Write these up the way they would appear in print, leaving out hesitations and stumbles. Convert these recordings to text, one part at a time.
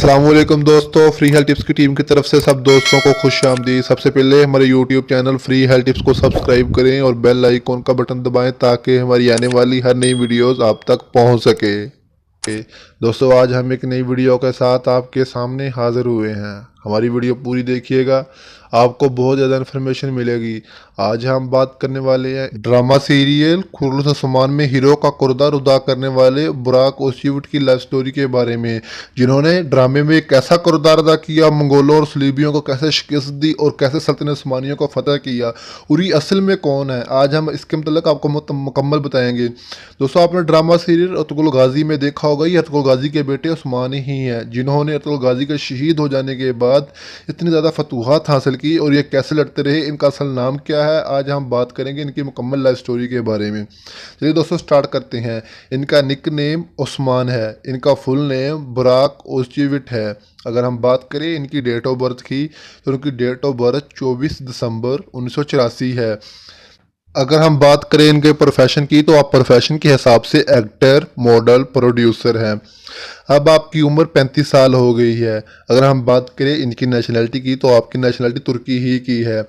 अस्सलामुअलैकुम दोस्तों, free health tips की टीम की तरफ से सब दोस्तों को खुश आमदीद। सबसे पहले हमारे YouTube channel free health tips को सब्सक्राइब करें और बेल आइकॉन का बटन दबाएं ताकि हमारी आने वाली हर नई वीडियोस आप तक पहुंच सके। दोस्तों, आज हम एक नई वीडियो के साथ आपके सामने हाजिर हुए हैं। हमारी वीडियो पूरी देखिएगा, आपको बहुत ज़्यादा इन्फॉर्मेशन मिलेगी। आज हम बात करने वाले हैं ड्रामा सीरियल खुर्रम उस्मान में हीरो का किरदार अदा करने वाले बुराक ओज़ीवट की लाइफ स्टोरी के बारे में, जिन्होंने ड्रामे में एक ऐसा किरदार अदा किया, मंगोलों और सलीबियों को कैसे शिकस्त दी और कैसे सल्तनत उस्मानिया को फतह किया और ये असल में कौन है। आज हम इसके मतलब आपको मुकम्मल बताएंगे। दोस्तों, आपने ड्रामा सीरियल अर्तुगरुल गाजी में देखा होगा, ये अर्तुगरुल गाजी के बेटे उस्मान ही हैं, जिन्होंने अर्तुगरुल गाजी के शहीद हो जाने के बाद इतनी ज़्यादा फतूहात हासिल की और ये कैसे लड़ते रहे, इनका असल नाम क्या है, आज हम बात करेंगे इनकी मुकम्मल लाइफ स्टोरी के बारे में। चलिए दोस्तों, स्टार्ट करते हैं। इनका निक नेम उस्मान है, इनका फुल नेम बुराक ओज़ीवट है। अगर हम बात करें इनकी डेट ऑफ बर्थ की, तो उनकी डेट ऑफ बर्थ 24 दिसंबर 1984 है। अगर हम बात करें इनके प्रोफेशन की, तो आप प्रोफेशन के हिसाब से एक्टर, मॉडल, प्रोड्यूसर हैं। अब आपकी उम्र 35 साल हो गई है। अगर हम बात करें इनकी नेशनैलिटी की, तो आपकी नेशनैलिटी तुर्की ही की है।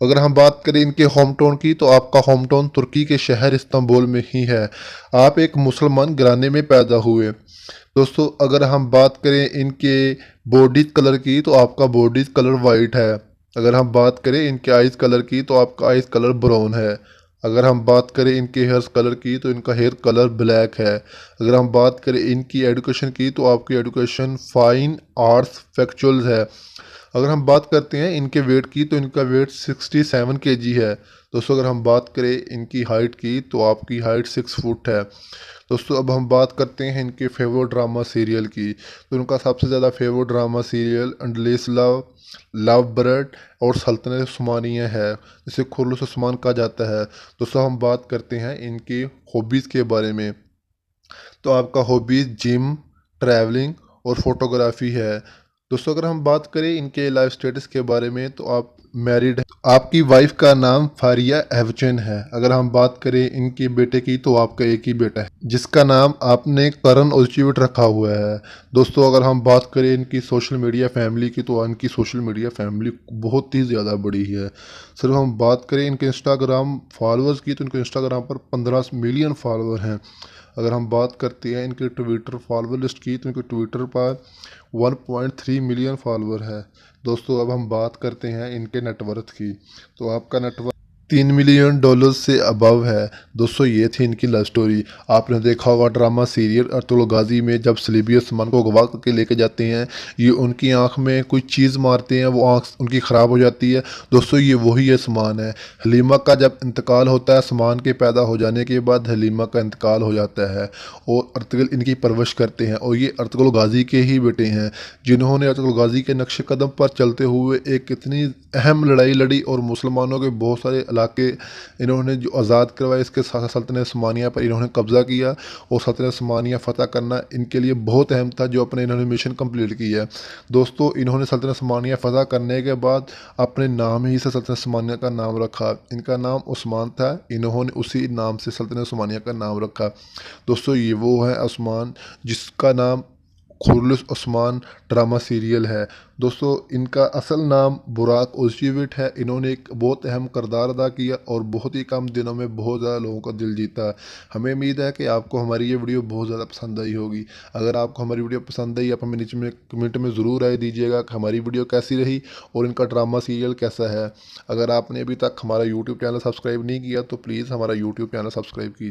अगर हम बात करें इनके होम टाउन की, तो आपका होम टाउन तुर्की के शहर इस्तांबुल में ही है। आप एक मुसलमान घराने में पैदा हुए। दोस्तों, अगर हम बात करें इनके बॉडी कलर की, तो आपका बॉडी कलर वाइट है। अगर हम बात करें इनके आइज़ कलर की, तो आपका आइज़ कलर ब्राउन है। अगर हम बात करें इनके हेयर्स कलर की, तो इनका हेयर कलर ब्लैक है। अगर हम बात करें इनकी एजुकेशन की, तो आपकी एजुकेशन फाइन आर्ट्स फैक्चुअल्स है। अगर हम बात करते हैं इनके वेट की, तो इनका वेट 67 kg है। दोस्तों, अगर हम बात करें इनकी हाइट की, तो आपकी हाइट 6 फुट है। दोस्तों, अब हम बात करते हैं इनके फेवरेट ड्रामा सीरियल की, तो इनका सबसे ज़्यादा favourite drama serial endless love, love bird और सल्तनत उस्मानिया है, जिसे खुर्रम उस्मान कहा जाता है। दोस्तों, हम बात करते हैं इनकी हॉबीज़ के बारे में, तो आपका हॉबीज़ जिम, ट्रैवलिंग और फोटोग्राफी है। दोस्तों, अगर हम बात करें इनके लाइफ स्टेटस के बारे में, तो आप मैरिड हैं। आपकी वाइफ का नाम फारिया एवचन है। अगर हम बात करें इनके बेटे की, तो आपका एक ही बेटा है, जिसका नाम आपने करण ओज़ीवट रखा हुआ है। दोस्तों, अगर हम बात करें इनकी सोशल मीडिया फैमिली की, तो इनकी सोशल मीडिया फैमिली बहुत ही ज़्यादा बड़ी है। सिर्फ हम बात करें इनके इंस्टाग्राम फॉलोअर्स की, तो इनके इंस्टाग्राम पर 15 मिलियन फॉलोअर हैं। अगर हम बात करते हैं इनके ट्विटर फॉलोअर लिस्ट की, तो इनके ट्विटर पर 1.3 मिलियन फॉलोअर है। दोस्तों, अब हम बात करते हैं इनके नेटवर्थ की, तो आपका नेटवर्थ $3 मिलियन से अबव है। दोस्तों, ये थी इनकी लव स्टोरी। आपने देखा होगा ड्रामा सीरियल अर्तुगरुल गाजी में, जब सलीबी उस्मान को अगवा करके लेके जाते हैं, ये उनकी आंख में कोई चीज़ मारते हैं, वो आंख उनकी ख़राब हो जाती है। दोस्तों, ये वही उस्मान है। हलीमा का जब इंतकाल होता है, उस्मान के पैदा हो जाने के बाद हलीमा का इंतकाल हो जाता है और अर्तुगरुल इनकी परवरिश करते हैं, और ये अर्तुगरुल गाजी के ही बेटे हैं, जिन्होंने अर्तुगरुल गाजी के नक्श कदम पर चलते हुए एक इतनी अहम लड़ाई लड़ी और मुसलमानों के बहुत सारे इलाके इन्होंने जो आज़ाद करवाए। इसके साथ सल्तनत उस्मानिया पर इन्होंने कब्ज़ा किया और सल्तनत उस्मानिया फ़तह करना इनके लिए बहुत अहम था, जो अपने इन्होंने मिशन कंप्लीट किया। दोस्तों, इन्होंने सल्तनत उस्मानिया फ़तह करने के बाद अपने नाम ही से सल्तनत उस्मानिया का नाम रखा। इनका नाम उस्मान था, इन्होंने उसी नाम से सल्तनत उस्मानिया का नाम रखा। दोस्तों, ये वो है उस्मान जिसका नाम खुर्रम उस्मान ड्रामा सीरियल है। दोस्तों, इनका असल नाम बुराक ओज़ीवट है। इन्होंने एक बहुत अहम किरदार अदा किया और बहुत ही कम दिनों में बहुत ज़्यादा लोगों का दिल जीता। हमें उम्मीद है कि आपको हमारी ये वीडियो बहुत ज़्यादा पसंद आई होगी। अगर आपको हमारी वीडियो पसंद आई, आप हमें नीचे में कमेंट में ज़रूर राय दीजिएगा कि हमारी वीडियो कैसी रही और इनका ड्रामा सीरियल कैसा है। अगर आपने अभी तक हमारा यूट्यूब चैनल सब्सक्राइब नहीं किया, तो प्लीज़ हमारा यूट्यूब चैनल सब्सक्राइब कीजिए।